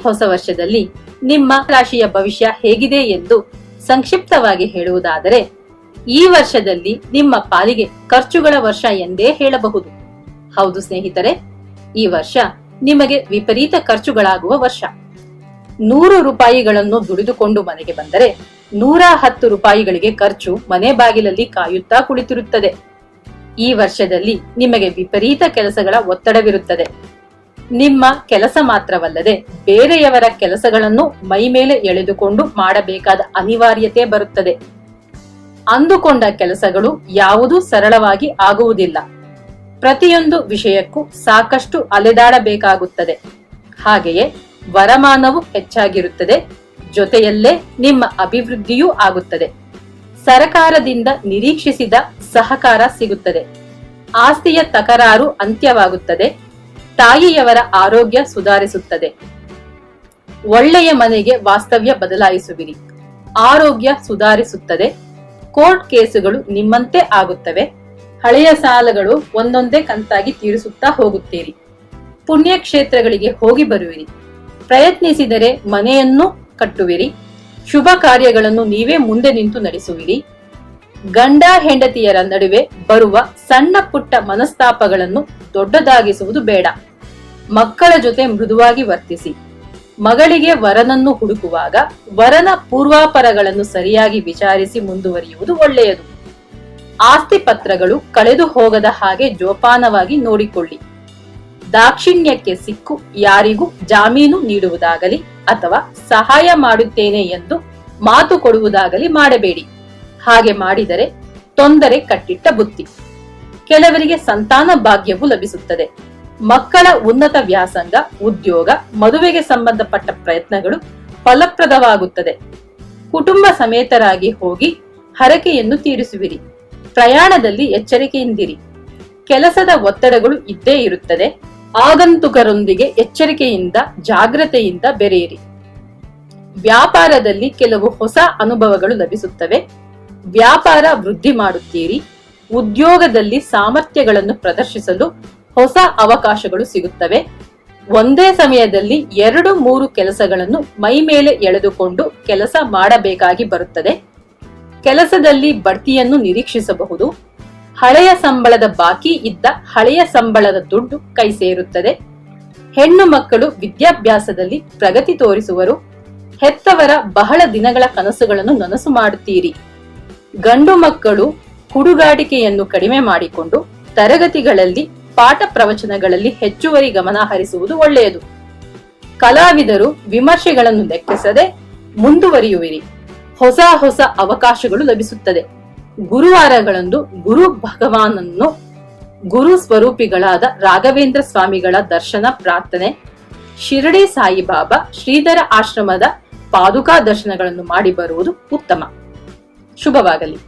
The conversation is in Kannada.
ಹೊಸ ವರ್ಷದಲ್ಲಿ ನಿಮ್ಮ ರಾಶಿಯ ಭವಿಷ್ಯ ಹೇಗಿದೆ ಎಂದು ಸಂಕ್ಷಿಪ್ತವಾಗಿ ಹೇಳುವುದಾದರೆ, ಈ ವರ್ಷದಲ್ಲಿ ನಿಮ್ಮ ಪಾಲಿಗೆ ಖರ್ಚುಗಳ ವರ್ಷ ಎಂದೇ ಹೇಳಬಹುದು. ಹೌದು ಸ್ನೇಹಿತರೆ, ಈ ವರ್ಷ ನಿಮಗೆ ವಿಪರೀತ ಖರ್ಚುಗಳಾಗುವ ವರ್ಷ. 100 ರೂಪಾಯಿಗಳನ್ನು ದುಡಿದುಕೊಂಡು ಮನೆಗೆ ಬಂದರೆ 110 ರೂಪಾಯಿಗಳಿಗೆ ಖರ್ಚು ಮನೆ ಬಾಗಿಲಲ್ಲಿ ಕಾಯುತ್ತಾ ಕುಳಿತಿರುತ್ತದೆ. ಈ ವರ್ಷದಲ್ಲಿ ನಿಮಗೆ ವಿಪರೀತ ಕೆಲಸಗಳ ಒತ್ತಡವಿರುತ್ತದೆ. ನಿಮ್ಮ ಕೆಲಸ ಮಾತ್ರವಲ್ಲದೆ ಬೇರೆಯವರ ಕೆಲಸಗಳನ್ನು ಮೈ ಮೇಲೆ ಎಳೆದುಕೊಂಡು ಮಾಡಬೇಕಾದ ಅನಿವಾರ್ಯತೆ ಬರುತ್ತದೆ. ಅಂದುಕೊಂಡ ಕೆಲಸಗಳು ಯಾವುದೂ ಸರಳವಾಗಿ ಆಗುವುದಿಲ್ಲ. ಪ್ರತಿಯೊಂದು ವಿಷಯಕ್ಕೂ ಸಾಕಷ್ಟು ಅಲೆದಾಡಬೇಕಾಗುತ್ತದೆ. ಹಾಗೆಯೇ ವರಮಾನವು ಹೆಚ್ಚಾಗಿರುತ್ತದೆ. ಜೊತೆಯಲ್ಲೇ ನಿಮ್ಮ ಅಭಿವೃದ್ಧಿಯೂ ಆಗುತ್ತದೆ. ಸರಕಾರದಿಂದ ನಿರೀಕ್ಷಿಸಿದ ಸಹಕಾರ ಸಿಗುತ್ತದೆ. ಆಸ್ತಿಯ ತಕರಾರು ಅಂತ್ಯವಾಗುತ್ತದೆ. ತಾಯಿಯವರ ಆರೋಗ್ಯ ಸುಧಾರಿಸುತ್ತದೆ. ಒಳ್ಳೆಯ ಮನೆಗೆ ವಾಸ್ತವ್ಯ ಬದಲಾಯಿಸುವಿರಿ. ಆರೋಗ್ಯ ಸುಧಾರಿಸುತ್ತದೆ. ಕೋರ್ಟ್ ಕೇಸುಗಳು ನಿಮ್ಮಂತೆ ಆಗುತ್ತವೆ. ಹಳೆಯ ಸಾಲಗಳು ಒಂದೊಂದೇ ಕಂತಾಗಿ ತೀರಿಸುತ್ತಾ ಹೋಗುತ್ತೀರಿ. ಪುಣ್ಯಕ್ಷೇತ್ರಗಳಿಗೆ ಹೋಗಿ ಬರುವಿರಿ. ಪ್ರಯತ್ನಿಸಿದರೆ ಮನೆಯನ್ನು ಕಟ್ಟುವಿರಿ. ಶುಭ ಕಾರ್ಯಗಳನ್ನು ನೀವೇ ಮುಂದೆ ನಿಂತು ನಡೆಸುವಿರಿ. ಗಂಡ ಹೆಂಡತಿಯರ ನಡುವೆ ಬರುವ ಸಣ್ಣ ಪುಟ್ಟ ಮನಸ್ತಾಪಗಳನ್ನು ದೊಡ್ಡದಾಗಿಸುವುದು ಬೇಡ. ಮಕ್ಕಳ ಜೊತೆ ಮೃದುವಾಗಿ ವರ್ತಿಸಿ. ಮಗಳಿಗೆ ವರನನ್ನು ಹುಡುಕುವಾಗ ವರನ ಪೂರ್ವಾಪರಗಳನ್ನು ಸರಿಯಾಗಿ ವಿಚಾರಿಸಿ ಮುಂದುವರಿಯುವುದು ಒಳ್ಳೆಯದು. ಆಸ್ತಿ ಪತ್ರಗಳು ಕಳೆದು ಹೋಗದ ಹಾಗೆ ಜೋಪಾನವಾಗಿ ನೋಡಿಕೊಳ್ಳಿ. ದಾಕ್ಷಿಣ್ಯಕ್ಕೆ ಸಿಕ್ಕು ಯಾರಿಗೂ ಜಾಮೀನು ನೀಡುವುದಾಗಲಿ ಅಥವಾ ಸಹಾಯ ಮಾಡುತ್ತೇನೆ ಎಂದು ಮಾತು ಕೊಡುವುದಾಗಲಿ ಮಾಡಬೇಡಿ. ಹಾಗೆ ಮಾಡಿದರೆ ತೊಂದರೆ ಕಟ್ಟಿಟ್ಟ ಬುತ್ತಿ. ಕೆಲವರಿಗೆ ಸಂತಾನ ಭಾಗ್ಯವು ಲಭಿಸುತ್ತದೆ. ಮಕ್ಕಳ ಉನ್ನತ ವ್ಯಾಸಂಗ, ಉದ್ಯೋಗ, ಮದುವೆಗೆ ಸಂಬಂಧಪಟ್ಟ ಪ್ರಯತ್ನಗಳು ಫಲಪ್ರದವಾಗುತ್ತದೆ. ಕುಟುಂಬ ಸಮೇತರಾಗಿ ಹೋಗಿ ಹರಕೆಯನ್ನು ತೀರಿಸುವಿರಿ. ಪ್ರಯಾಣದಲ್ಲಿ ಎಚ್ಚರಿಕೆಯಿಂದಿರಿ. ಕೆಲಸದ ಒತ್ತಡಗಳು ಇದ್ದೇ ಇರುತ್ತದೆ. ಆಗಂತುಕರೊಂದಿಗೆ ಎಚ್ಚರಿಕೆಯಿಂದ ಜಾಗ್ರತೆಯಿಂದ ಬೆರೆಯಿರಿ. ವ್ಯಾಪಾರದಲ್ಲಿ ಕೆಲವು ಹೊಸ ಅನುಭವಗಳು ಲಭಿಸುತ್ತವೆ. ವ್ಯಾಪಾರ ವೃದ್ಧಿ ಮಾಡುತ್ತೀರಿ. ಉದ್ಯೋಗದಲ್ಲಿ ಸಾಮರ್ಥ್ಯಗಳನ್ನು ಪ್ರದರ್ಶಿಸಲು ಹೊಸ ಅವಕಾಶಗಳು ಸಿಗುತ್ತವೆ. ಒಂದೇ ಸಮಯದಲ್ಲಿ 2-3 ಕೆಲಸಗಳನ್ನು ಮೈ ಮೇಲೆ ಎಳೆದುಕೊಂಡು ಕೆಲಸ ಮಾಡಬೇಕಾಗಿ ಬರುತ್ತದೆ. ಕೆಲಸದಲ್ಲಿ ಬಡ್ತಿಯನ್ನು ನಿರೀಕ್ಷಿಸಬಹುದು. ಹಳೆಯ ಸಂಬಳದ ಬಾಕಿ ಇದ್ದ ಹಳೆಯ ಸಂಬಳದ ದುಡ್ಡು ಕೈ ಸೇರುತ್ತದೆ. ಹೆಣ್ಣು ಮಕ್ಕಳು ವಿದ್ಯಾಭ್ಯಾಸದಲ್ಲಿ ಪ್ರಗತಿ ತೋರಿಸುವರು. ಹೆತ್ತವರ ಬಹಳ ದಿನಗಳ ಕನಸುಗಳನ್ನು ನನಸು ಮಾಡುತ್ತೀರಿ. ಗಂಡು ಮಕ್ಕಳು ಹುಡುಗಾಟಿಕೆಯನ್ನು ಕಡಿಮೆ ಮಾಡಿಕೊಂಡು ತರಗತಿಗಳಲ್ಲಿ ಪಾಠ ಪ್ರವಚನಗಳಲ್ಲಿ ಹೆಚ್ಚುವರಿ ಗಮನ ಹರಿಸುವುದು ಒಳ್ಳೆಯದು. ಕಲಾವಿದರು ವಿಮರ್ಶೆಗಳನ್ನು ಲೆಕ್ಕಿಸದೆ ಮುಂದುವರಿಯುವಿರಿ. ಹೊಸ ಹೊಸ ಅವಕಾಶಗಳು ಲಭಿಸುತ್ತದೆ. ಗುರುವಾರಗಳಂದು ಗುರು ಭಗವಾನನ್ನು, ಗುರು ಸ್ವರೂಪಿಗಳಾದ ರಾಘವೇಂದ್ರ ಸ್ವಾಮಿಗಳ ದರ್ಶನ ಪ್ರಾರ್ಥನೆ, ಶಿರಡಿ ಸಾಯಿಬಾಬಾ ಶ್ರೀಧರ ಆಶ್ರಮದ ಪಾದುಕಾ ದರ್ಶನಗಳನ್ನು ಮಾಡಿ ಬರುವುದು ಉತ್ತಮ. ಶುಭವಾಗಲಿ.